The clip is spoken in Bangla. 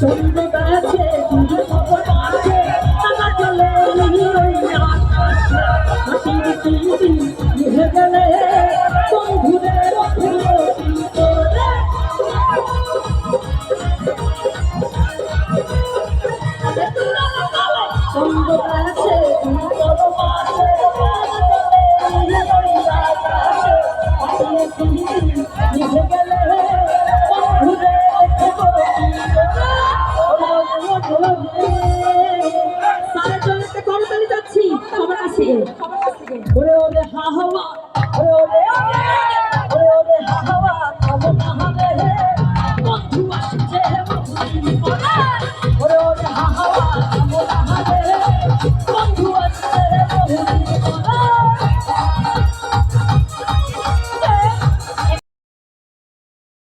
চন্দ্র গাছে খবর আছে তারা চলে হাসির চিঠি লিখে গেলে বন্ধুদের চন্দ্র গাছে খবর আছে হাসির চিঠি লিখে গেলে বন্ধুদের ওরে ওরে হা হাওয়া ওরে ওরে ওরে ওরে হা হাওয়া খবর না হবে বন্ধু আসছে ওরে ওরে হা হাওয়া খবর না হবে বন্ধু আসছে